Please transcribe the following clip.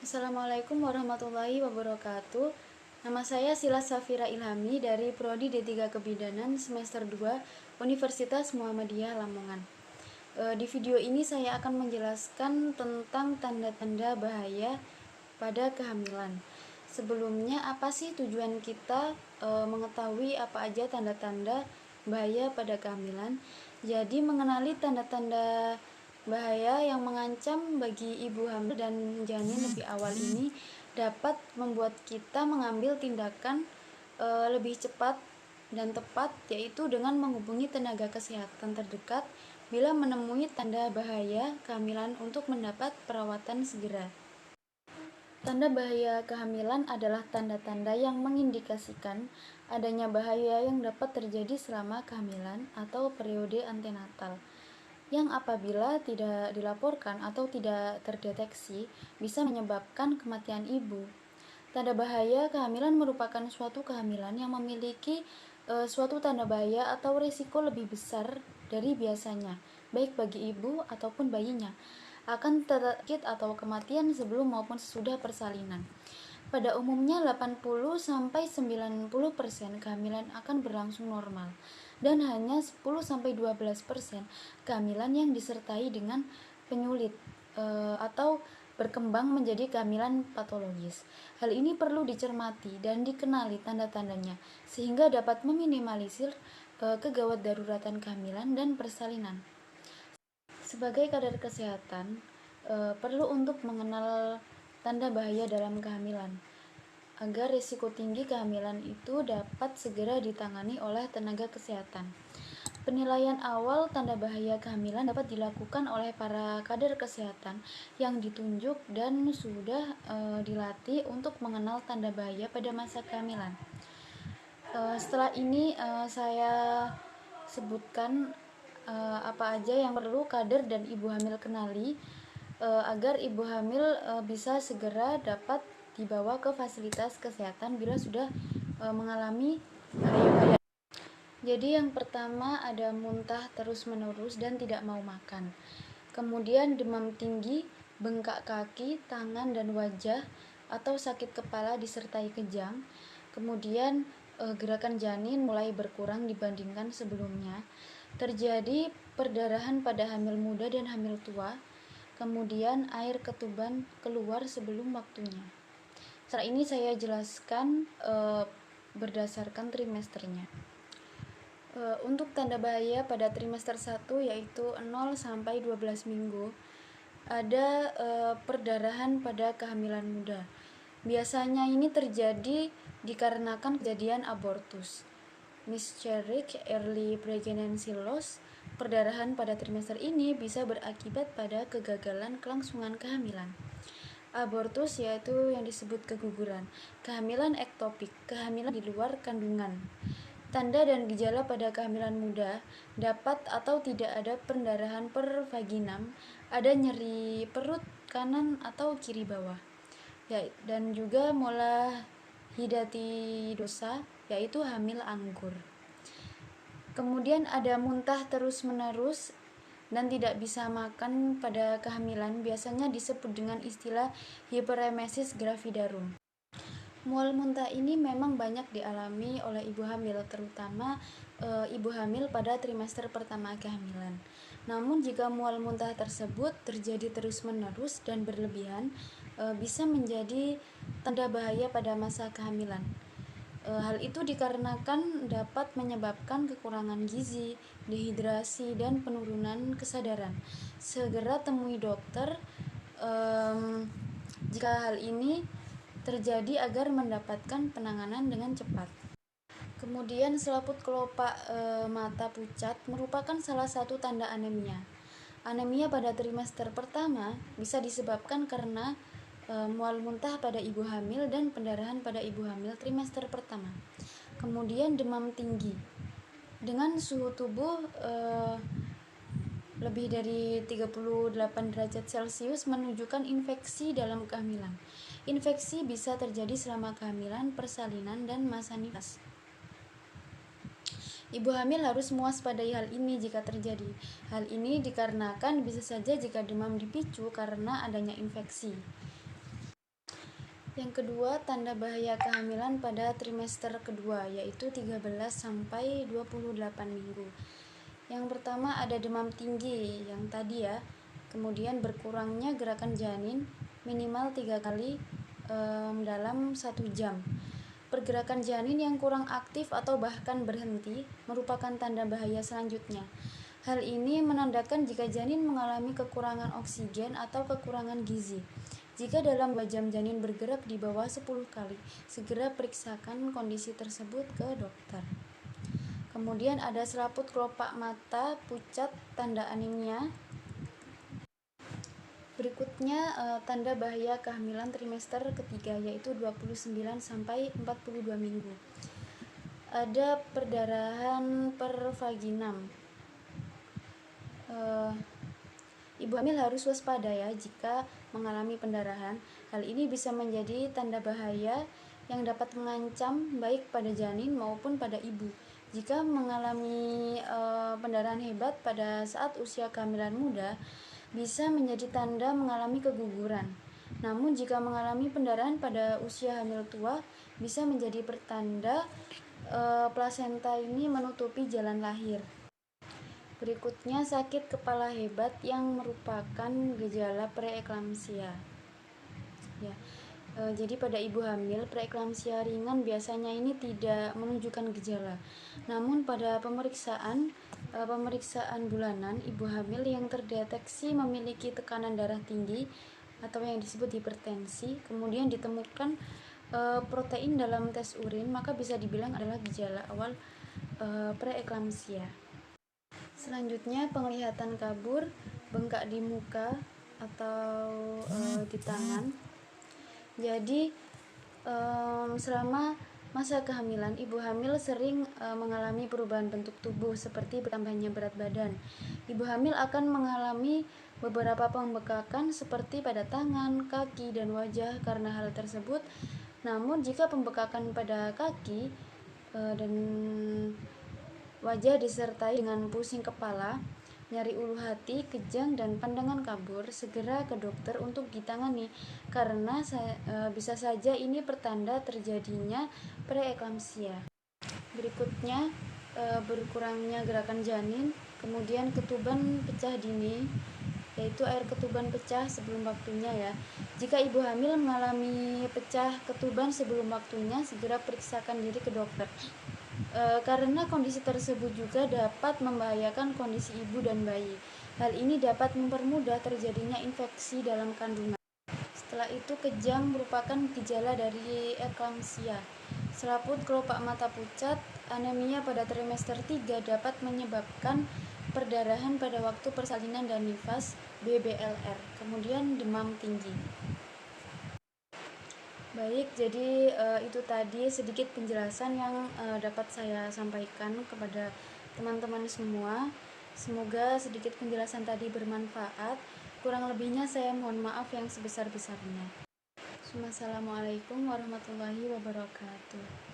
Assalamualaikum warahmatullahi wabarakatuh. Nama saya Sila Safira Ilhami dari Prodi D3 Kebidanan semester 2 Universitas Muhammadiyah Lamongan. Di video ini saya akan menjelaskan tentang tanda-tanda bahaya pada kehamilan. Sebelumnya, apa sih tujuan kita mengetahui apa aja tanda-tanda bahaya pada kehamilan? Jadi, mengenali tanda-tanda bahaya yang mengancam bagi ibu hamil dan janin lebih awal ini dapat membuat kita mengambil tindakan lebih cepat dan tepat, yaitu dengan menghubungi tenaga kesehatan terdekat bila menemui tanda bahaya kehamilan untuk mendapat perawatan segera. Tanda bahaya kehamilan adalah tanda-tanda yang mengindikasikan adanya bahaya yang dapat terjadi selama kehamilan atau periode antenatal, yang apabila tidak dilaporkan atau tidak terdeteksi bisa menyebabkan kematian ibu. Tanda bahaya kehamilan merupakan suatu kehamilan yang memiliki suatu tanda bahaya atau risiko lebih besar dari biasanya, baik bagi ibu ataupun bayinya, akan sakit atau kematian sebelum maupun sesudah persalinan. Pada umumnya 80-90% kehamilan akan berlangsung normal dan hanya 10-12% kehamilan yang disertai dengan penyulit atau berkembang menjadi kehamilan patologis. Hal ini perlu dicermati dan dikenali tanda-tandanya sehingga dapat meminimalisir kegawat daruratan kehamilan dan persalinan. Sebagai kadar kesehatan, perlu untuk mengenal tanda bahaya dalam kehamilan agar risiko tinggi kehamilan itu dapat segera ditangani oleh tenaga kesehatan. Penilaian awal tanda bahaya kehamilan dapat dilakukan oleh para kader kesehatan yang ditunjuk dan sudah dilatih untuk mengenal tanda bahaya pada masa kehamilan. Setelah ini saya sebutkan apa aja yang perlu kader dan ibu hamil kenali agar ibu hamil bisa segera dapat dibawa ke fasilitas kesehatan bila sudah mengalami bahaya-bahaya. Jadi yang pertama ada muntah terus-menerus dan tidak mau makan. Kemudian demam tinggi, bengkak kaki, tangan dan wajah, atau sakit kepala disertai kejang. Kemudian gerakan janin mulai berkurang dibandingkan sebelumnya. Terjadi perdarahan pada hamil muda dan hamil tua. Kemudian air ketuban keluar sebelum waktunya. Setelah ini saya jelaskan berdasarkan trimesternya. Untuk tanda bahaya pada trimester 1 yaitu 0-12 minggu, ada perdarahan pada kehamilan muda. Biasanya ini terjadi dikarenakan kejadian abortus, miscarriage, early pregnancy loss. Perdarahan pada trimester ini bisa berakibat pada kegagalan kelangsungan kehamilan. Abortus yaitu yang disebut keguguran, kehamilan ektopik, kehamilan di luar kandungan. Tanda dan gejala pada kehamilan muda dapat atau tidak ada pendarahan per vaginam, ada nyeri perut kanan atau kiri bawah, dan juga mola hidatidosa yaitu hamil anggur. Kemudian ada muntah terus-menerus dan tidak bisa makan pada kehamilan, biasanya disebut dengan istilah hiperemesis gravidarum. Mual muntah ini memang banyak dialami oleh ibu hamil, terutama ibu hamil pada trimester pertama kehamilan. Namun jika mual muntah tersebut terjadi terus-menerus dan berlebihan, bisa menjadi tanda bahaya pada masa kehamilan. Hal itu dikarenakan dapat menyebabkan kekurangan gizi, dehidrasi, dan penurunan kesadaran. Segera temui dokter jika hal ini terjadi agar mendapatkan penanganan dengan cepat. Kemudian selaput kelopak mata pucat merupakan salah satu tanda anemia. Anemia pada trimester pertama bisa disebabkan karena mual muntah pada ibu hamil dan pendarahan pada ibu hamil trimester pertama. Kemudian demam tinggi dengan suhu tubuh lebih dari 38 derajat Celcius menunjukkan infeksi dalam kehamilan. Infeksi bisa terjadi selama kehamilan, persalinan, dan masa nifas. Ibu hamil harus mewaspadai hal ini jika terjadi. Hal ini dikarenakan bisa saja jika demam dipicu karena adanya infeksi. Yang kedua, tanda bahaya kehamilan pada trimester kedua, yaitu 13 sampai 28 minggu. Yang pertama ada demam tinggi yang tadi ya. Kemudian berkurangnya gerakan janin minimal 3 kali dalam 1 jam. Pergerakan janin yang kurang aktif atau bahkan berhenti merupakan tanda bahaya selanjutnya. Hal ini menandakan jika janin mengalami kekurangan oksigen atau kekurangan gizi. Jika dalam 2 jam janin bergerak di bawah 10 kali, segera periksakan kondisi tersebut ke dokter. Kemudian ada selaput kelopak mata, pucat, tanda anemia. Berikutnya tanda bahaya kehamilan trimester ketiga, yaitu 29 sampai 42 minggu. Ada perdarahan per vaginam. Ibu hamil harus waspada ya jika mengalami pendarahan. Hal ini bisa menjadi tanda bahaya yang dapat mengancam baik pada janin maupun pada ibu. Jika mengalami pendarahan hebat pada saat usia kehamilan muda, bisa menjadi tanda mengalami keguguran. Namun jika mengalami pendarahan pada usia hamil tua, bisa menjadi pertanda plasenta ini menutupi jalan lahir. Berikutnya sakit kepala hebat yang merupakan gejala preeklamsia. Ya. Jadi pada ibu hamil preeklamsia ringan biasanya ini tidak menunjukkan gejala. Namun pada pemeriksaan bulanan ibu hamil yang terdeteksi memiliki tekanan darah tinggi atau yang disebut hipertensi, kemudian ditemukan protein dalam tes urin, maka bisa dibilang adalah gejala awal preeklamsia. Selanjutnya penglihatan kabur, bengkak di muka atau di tangan. Jadi selama masa kehamilan, ibu hamil sering mengalami perubahan bentuk tubuh seperti bertambahnya berat badan. Ibu hamil akan mengalami beberapa pembekakan seperti pada tangan, kaki, dan wajah karena hal tersebut. Namun jika pembekakan pada kaki dan wajah disertai dengan pusing kepala, nyeri ulu hati, kejang, dan pandangan kabur, segera ke dokter untuk ditangani karena bisa saja ini pertanda terjadinya preeklamsia. Berikutnya berkurangnya gerakan janin, kemudian ketuban pecah dini, yaitu air ketuban pecah sebelum waktunya ya. Jika ibu hamil mengalami pecah ketuban sebelum waktunya, segera periksakan diri ke dokter. Karena kondisi tersebut juga dapat membahayakan kondisi ibu dan bayi. Hal ini dapat mempermudah terjadinya infeksi dalam kandungan. Setelah itu kejang merupakan gejala dari eklamsia. Selaput kelopak mata pucat, anemia pada trimester 3 dapat menyebabkan perdarahan pada waktu persalinan dan nifas (BBLR), kemudian demam tinggi. Baik, jadi itu tadi sedikit penjelasan yang dapat saya sampaikan kepada teman-teman semua. Semoga sedikit penjelasan tadi bermanfaat. Kurang lebihnya saya mohon maaf yang sebesar-besarnya. Assalamualaikum warahmatullahi wabarakatuh.